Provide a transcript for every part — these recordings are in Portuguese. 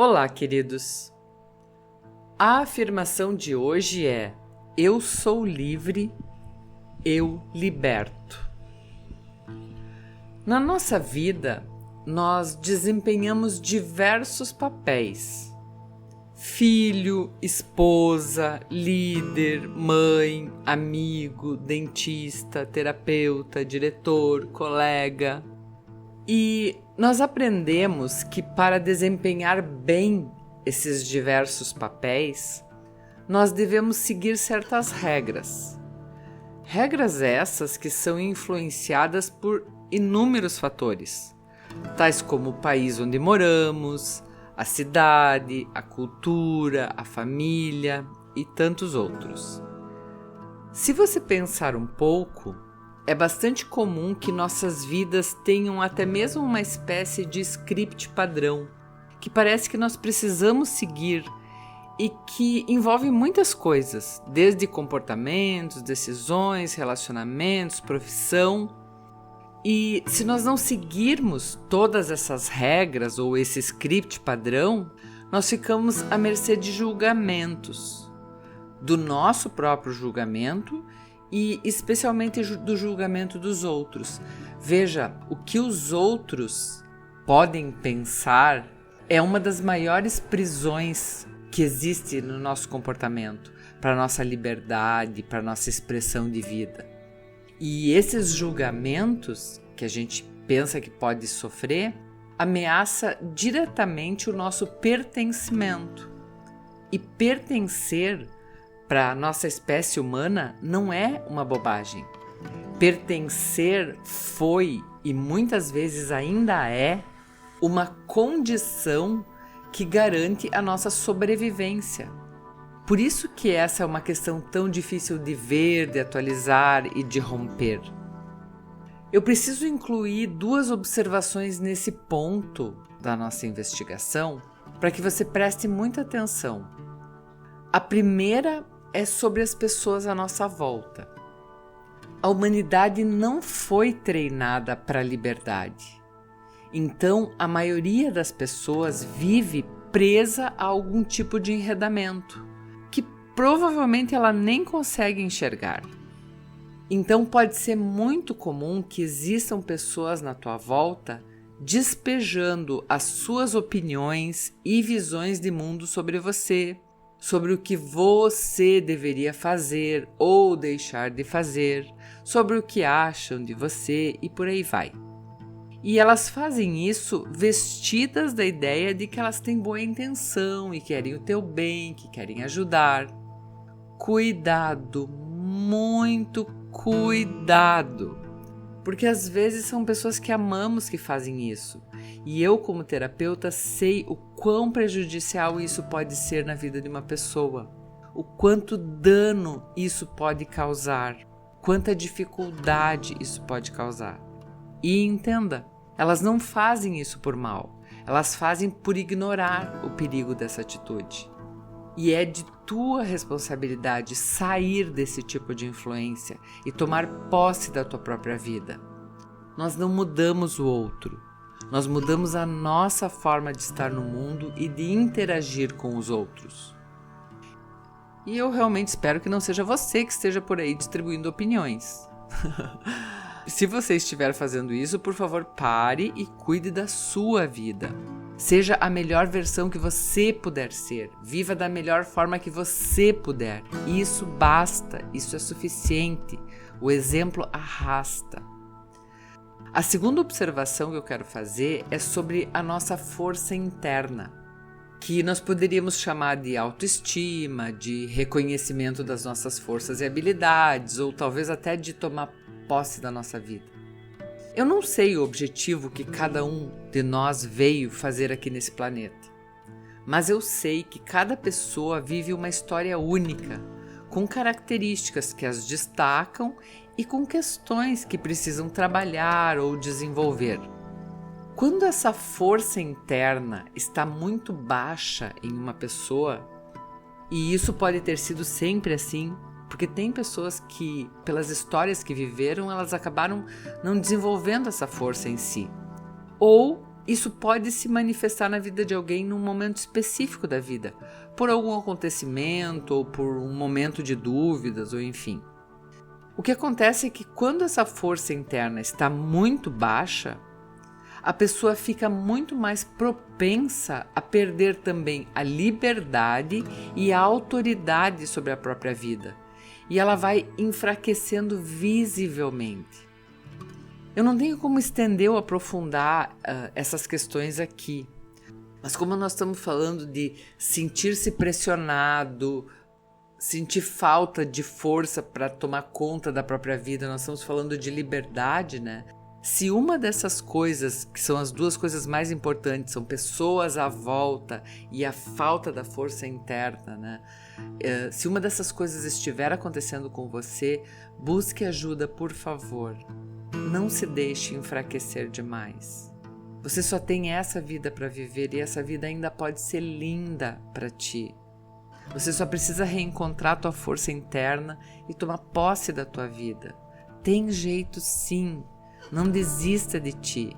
Olá, queridos! A afirmação de hoje é: eu sou livre, eu liberto. Na nossa vida, nós desempenhamos diversos papéis: filho, esposa, líder, mãe, amigo, dentista, terapeuta, diretor, colega. E nós aprendemos que para desempenhar bem esses diversos papéis, nós devemos seguir certas regras. Regras essas que são influenciadas por inúmeros fatores, tais como o país onde moramos, a cidade, a cultura, a família e tantos outros. Se você pensar um pouco, é bastante comum que nossas vidas tenham até mesmo uma espécie de script padrão, que parece que nós precisamos seguir e que envolve muitas coisas, desde comportamentos, decisões, relacionamentos, profissão. E se nós não seguirmos todas essas regras ou esse script padrão, nós ficamos à mercê de julgamentos, do nosso próprio julgamento e especialmente do julgamento dos outros. Veja, o que os outros podem pensar é uma das maiores prisões que existe no nosso comportamento, para a nossa liberdade, para a nossa expressão de vida. E esses julgamentos que a gente pensa que pode sofrer ameaça diretamente o nosso pertencimento. E pertencer para a nossa espécie humana não é uma bobagem. Pertencer foi e muitas vezes ainda é uma condição que garante a nossa sobrevivência. Por isso que essa é uma questão tão difícil de ver, de atualizar e de romper. Eu preciso incluir duas observações nesse ponto da nossa investigação para que você preste muita atenção. A primeira é sobre as pessoas à nossa volta. A humanidade não foi treinada para a liberdade. Então, a maioria das pessoas vive presa a algum tipo de enredamento, que provavelmente ela nem consegue enxergar. Então, pode ser muito comum que existam pessoas na tua volta despejando as suas opiniões e visões de mundo sobre você, sobre o que você deveria fazer ou deixar de fazer, sobre o que acham de você e por aí vai. E elas fazem isso vestidas da ideia de que elas têm boa intenção e querem o teu bem, que querem ajudar. Cuidado, muito cuidado, porque às vezes são pessoas que amamos que fazem isso. E eu, como terapeuta, sei o quão prejudicial isso pode ser na vida de uma pessoa, o quanto dano isso pode causar, quanta dificuldade isso pode causar. E entenda, elas não fazem isso por mal, elas fazem por ignorar o perigo dessa atitude. E é de tua responsabilidade sair desse tipo de influência e tomar posse da tua própria vida. Nós não mudamos o outro. Nós mudamos a nossa forma de estar no mundo e de interagir com os outros. E eu realmente espero que não seja você que esteja por aí distribuindo opiniões. Se você estiver fazendo isso, por favor, pare e cuide da sua vida. Seja a melhor versão que você puder ser. Viva da melhor forma que você puder. Isso basta, isso é suficiente. O exemplo arrasta. A segunda observação que eu quero fazer é sobre a nossa força interna, que nós poderíamos chamar de autoestima, de reconhecimento das nossas forças e habilidades, ou talvez até de tomar posse da nossa vida. Eu não sei o objetivo que cada um de nós veio fazer aqui nesse planeta, mas eu sei que cada pessoa vive uma história única, com características que as destacam e com questões que precisam trabalhar ou desenvolver. Quando essa força interna está muito baixa em uma pessoa, e isso pode ter sido sempre assim, porque tem pessoas que, pelas histórias que viveram, elas acabaram não desenvolvendo essa força em si. Ou isso pode se manifestar na vida de alguém num momento específico da vida, por algum acontecimento ou por um momento de dúvidas, ou enfim. O que acontece é que quando essa força interna está muito baixa, a pessoa fica muito mais propensa a perder também a liberdade e a autoridade sobre a própria vida. E ela vai enfraquecendo visivelmente. Eu não tenho como estender ou aprofundar essas questões aqui. Mas como nós estamos falando de sentir-se pressionado, sentir falta de força para tomar conta da própria vida, nós estamos falando de liberdade, né? Se uma dessas coisas, que são as duas coisas mais importantes, são pessoas à volta e a falta da força interna, né? Se uma dessas coisas estiver acontecendo com você, busque ajuda, por favor. Não se deixe enfraquecer demais. Você só tem essa vida para viver e essa vida ainda pode ser linda para ti. Você só precisa reencontrar tua força interna e tomar posse da tua vida. Tem jeito sim. Não desista de ti.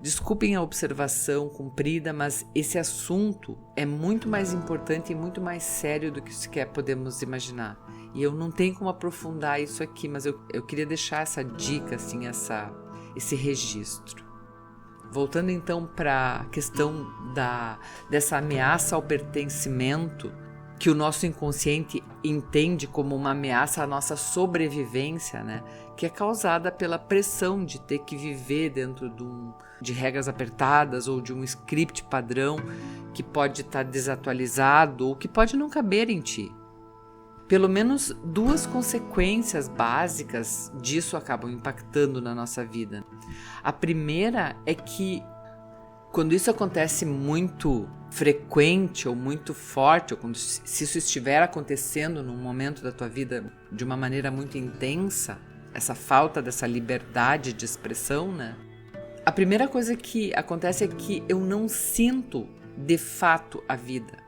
Desculpem a observação comprida, mas esse assunto é muito mais importante e muito mais sério do que sequer podemos imaginar. E eu não tenho como aprofundar isso aqui, mas eu queria deixar essa dica, assim, esse registro. Voltando então para a questão dessa ameaça ao pertencimento, que o nosso inconsciente entende como uma ameaça à nossa sobrevivência, né? Que é causada pela pressão de ter que viver dentro de regras apertadas ou de um script padrão que pode estar desatualizado ou que pode não caber em ti. Pelo menos duas consequências básicas disso acabam impactando na nossa vida. A primeira é que quando isso acontece muito frequente ou muito forte, ou se isso estiver acontecendo num momento da tua vida de uma maneira muito intensa, essa falta dessa liberdade de expressão, né? A primeira coisa que acontece é que eu não sinto de fato a vida.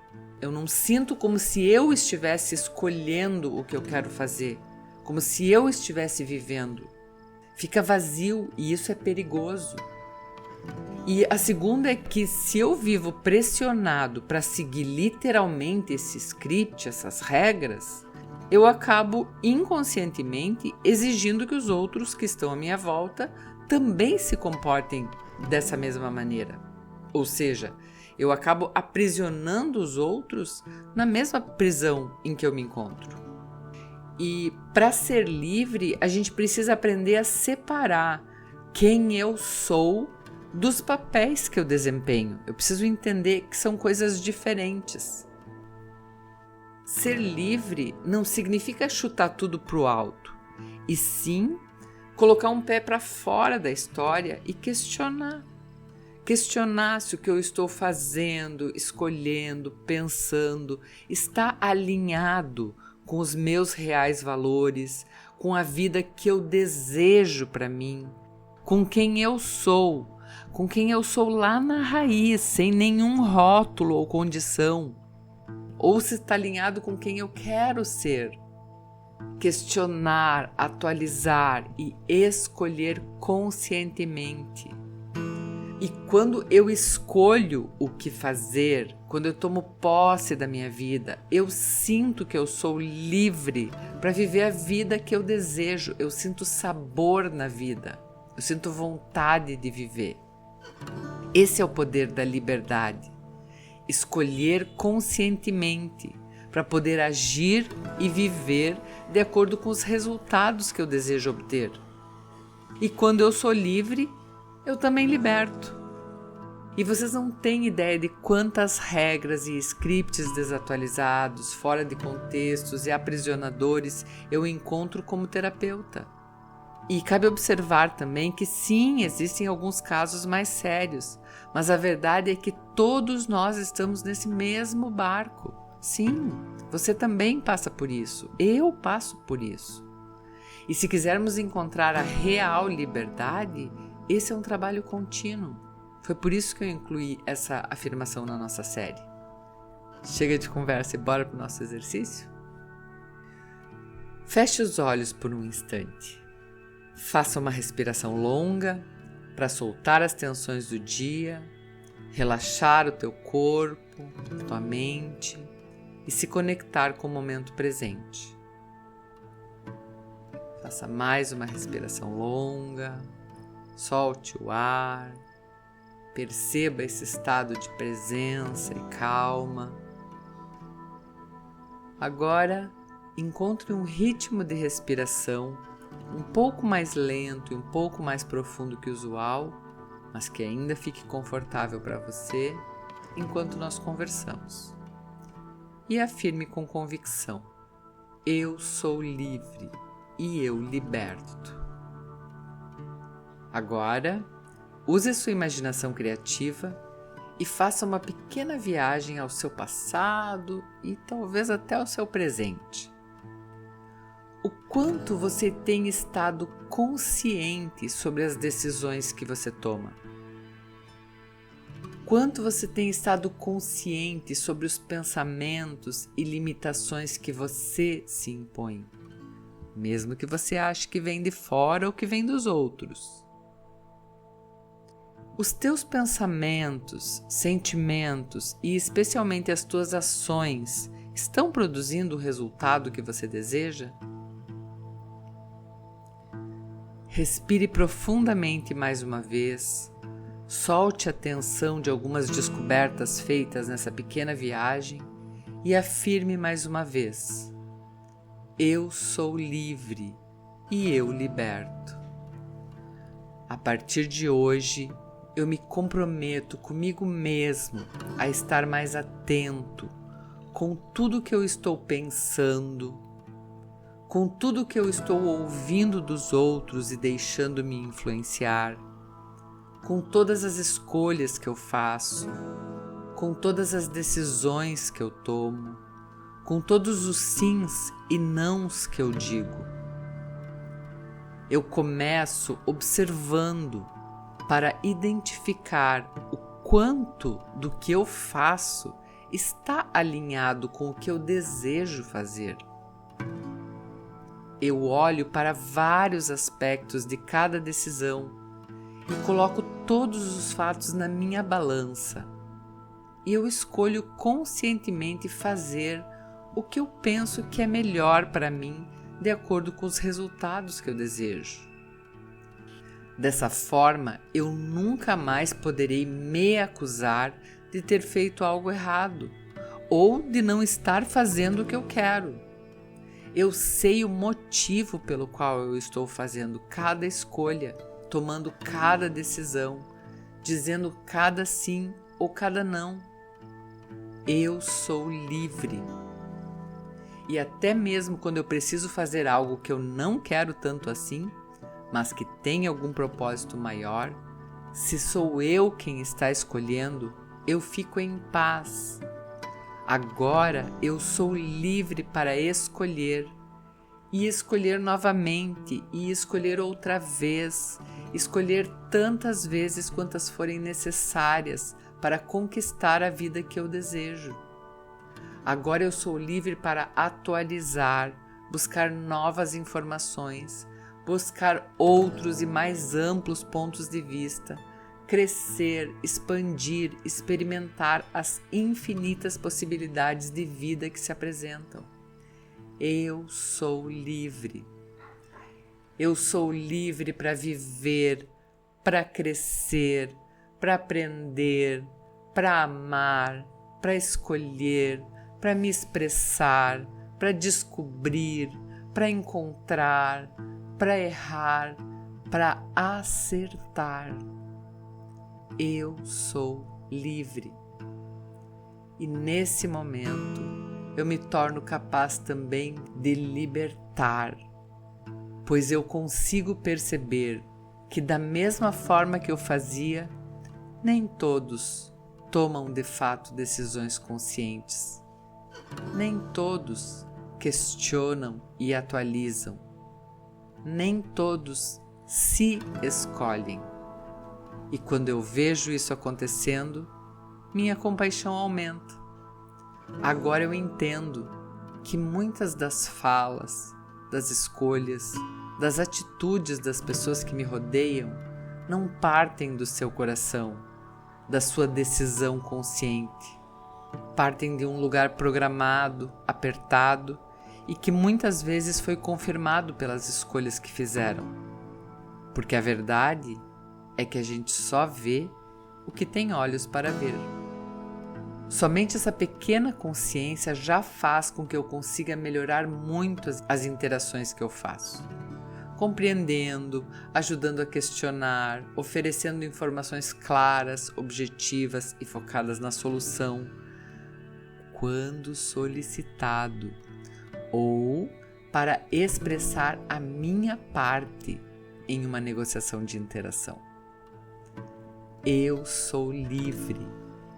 Eu não sinto como se eu estivesse escolhendo o que eu quero fazer, como se eu estivesse vivendo. Fica vazio e isso é perigoso. E a segunda é que se eu vivo pressionado para seguir literalmente esse script, essas regras, eu acabo inconscientemente exigindo que os outros que estão à minha volta também se comportem dessa mesma maneira. Ou seja, eu acabo aprisionando os outros na mesma prisão em que eu me encontro. E para ser livre, a gente precisa aprender a separar quem eu sou dos papéis que eu desempenho. Eu preciso entender que são coisas diferentes. Ser livre não significa chutar tudo pro alto, e sim colocar um pé para fora da história e questionar. Questionar se o que eu estou fazendo, escolhendo, pensando está alinhado com os meus reais valores, com a vida que eu desejo para mim, com quem eu sou lá na raiz, sem nenhum rótulo ou condição, ou se está alinhado com quem eu quero ser. Questionar, atualizar e escolher conscientemente. E quando eu escolho o que fazer, quando eu tomo posse da minha vida, eu sinto que eu sou livre para viver a vida que eu desejo. Eu sinto sabor na vida. Eu sinto vontade de viver. Esse é o poder da liberdade. Escolher conscientemente para poder agir e viver de acordo com os resultados que eu desejo obter. E quando eu sou livre, eu também liberto. E vocês não têm ideia de quantas regras e scripts desatualizados, fora de contextos e aprisionadores eu encontro como terapeuta. E cabe observar também que sim, existem alguns casos mais sérios, mas a verdade é que todos nós estamos nesse mesmo barco. Sim, você também passa por isso, eu passo por isso. E se quisermos encontrar a real liberdade, esse é um trabalho contínuo. Foi por isso que eu incluí essa afirmação na nossa série. Chega de conversa e bora para o nosso exercício? Feche os olhos por um instante. Faça uma respiração longa para soltar as tensões do dia, relaxar o teu corpo, tua mente e se conectar com o momento presente. Faça mais uma respiração longa, solte o ar, perceba esse estado de presença e calma. Agora, encontre um ritmo de respiração um pouco mais lento e um pouco mais profundo que o usual, mas que ainda fique confortável para você enquanto nós conversamos. E afirme com convicção: eu sou livre e eu liberto. Agora, use a sua imaginação criativa e faça uma pequena viagem ao seu passado e talvez até ao seu presente. O quanto você tem estado consciente sobre as decisões que você toma? Quanto você tem estado consciente sobre os pensamentos e limitações que você se impõe, mesmo que você ache que vem de fora ou que vem dos outros? Os teus pensamentos, sentimentos e especialmente as tuas ações estão produzindo o resultado que você deseja? Respire profundamente mais uma vez, solte a tensão de algumas descobertas feitas nessa pequena viagem e afirme mais uma vez: eu sou livre e eu liberto. A partir de hoje, eu me comprometo comigo mesmo a estar mais atento com tudo que eu estou pensando, com tudo que eu estou ouvindo dos outros e deixando-me influenciar, com todas as escolhas que eu faço, com todas as decisões que eu tomo, com todos os sims e nãos que eu digo. Eu começo observando para identificar o quanto do que eu faço está alinhado com o que eu desejo fazer. Eu olho para vários aspectos de cada decisão e coloco todos os fatos na minha balança. E eu escolho conscientemente fazer o que eu penso que é melhor para mim, de acordo com os resultados que eu desejo. Dessa forma, eu nunca mais poderei me acusar de ter feito algo errado ou de não estar fazendo o que eu quero. Eu sei o motivo pelo qual eu estou fazendo cada escolha, tomando cada decisão, dizendo cada sim ou cada não. Eu sou livre. E até mesmo quando eu preciso fazer algo que eu não quero tanto assim, mas que tem algum propósito maior, se sou eu quem está escolhendo, eu fico em paz. Agora eu sou livre para escolher, e escolher novamente, e escolher outra vez, escolher tantas vezes quantas forem necessárias para conquistar a vida que eu desejo. Agora eu sou livre para atualizar, buscar novas informações, buscar outros e mais amplos pontos de vista, crescer, expandir, experimentar as infinitas possibilidades de vida que se apresentam. Eu sou livre. Eu sou livre para viver, para crescer, para aprender, para amar, para escolher, para me expressar, para descobrir, para encontrar, para errar, para acertar. Eu sou livre. E nesse momento eu me torno capaz também de libertar, pois eu consigo perceber que da mesma forma que eu fazia, nem todos tomam de fato decisões conscientes. Nem todos questionam e atualizam. Nem todos se escolhem. E quando eu vejo isso acontecendo, minha compaixão aumenta. Agora eu entendo que muitas das falas, das escolhas, das atitudes das pessoas que me rodeiam não partem do seu coração, da sua decisão consciente. Partem de um lugar programado, apertado e que muitas vezes foi confirmado pelas escolhas que fizeram. Porque a verdade é que a gente só vê o que tem olhos para ver. Somente essa pequena consciência já faz com que eu consiga melhorar muito as interações que eu faço. Compreendendo, ajudando a questionar, oferecendo informações claras, objetivas e focadas na solução, quando solicitado, ou para expressar a minha parte em uma negociação de interação. Eu sou livre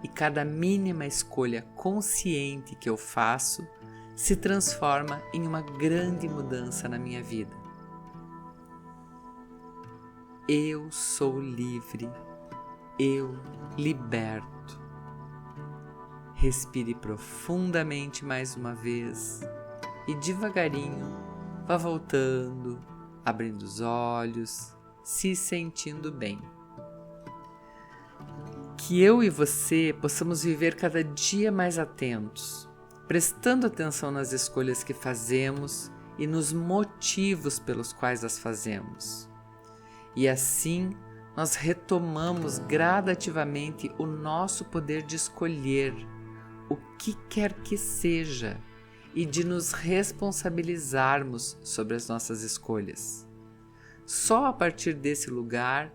e cada mínima escolha consciente que eu faço se transforma em uma grande mudança na minha vida. Eu sou livre, eu liberto. Respire profundamente mais uma vez e devagarinho vá voltando, abrindo os olhos, se sentindo bem. Que eu e você possamos viver cada dia mais atentos, prestando atenção nas escolhas que fazemos e nos motivos pelos quais as fazemos. E assim nós retomamos gradativamente o nosso poder de escolher o que quer que seja e de nos responsabilizarmos sobre as nossas escolhas. Só a partir desse lugar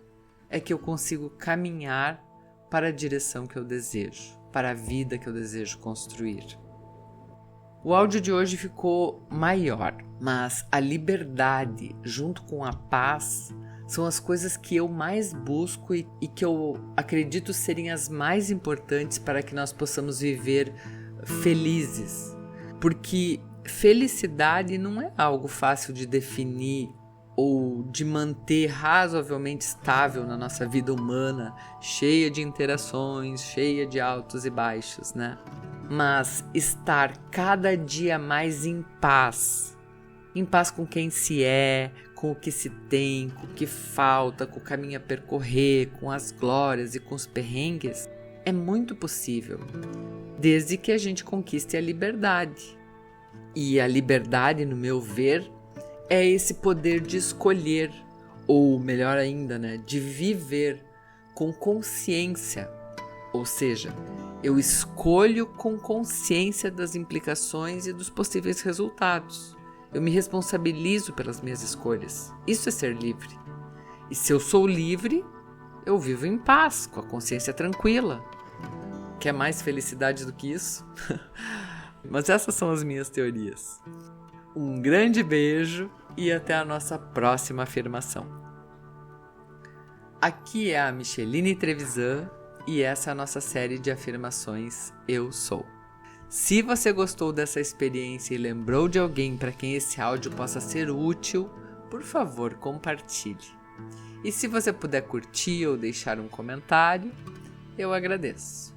é que eu consigo caminhar para a direção que eu desejo, para a vida que eu desejo construir. O áudio de hoje ficou maior, mas a liberdade junto com a paz são as coisas que eu mais busco e que eu acredito serem as mais importantes para que nós possamos viver felizes. Porque felicidade não é algo fácil de definir ou de manter razoavelmente estável na nossa vida humana, cheia de interações, cheia de altos e baixos, né? Mas estar cada dia mais em paz com quem se é, com o que se tem, com o que falta, com o caminho a percorrer, com as glórias e com os perrengues, é muito possível, desde que a gente conquiste a liberdade. E a liberdade, no meu ver, é esse poder de escolher, ou melhor ainda, de viver com consciência. Ou seja, eu escolho com consciência das implicações e dos possíveis resultados. Eu me responsabilizo pelas minhas escolhas. Isso é ser livre. E se eu sou livre, eu vivo em paz, com a consciência tranquila. Quer mais felicidade do que isso? Mas essas são as minhas teorias. Um grande beijo e até a nossa próxima afirmação. Aqui é a Micheline Trevisan e essa é a nossa série de afirmações Eu Sou. Se você gostou dessa experiência e lembrou de alguém para quem esse áudio possa ser útil, por favor, compartilhe. E se você puder curtir ou deixar um comentário, eu agradeço.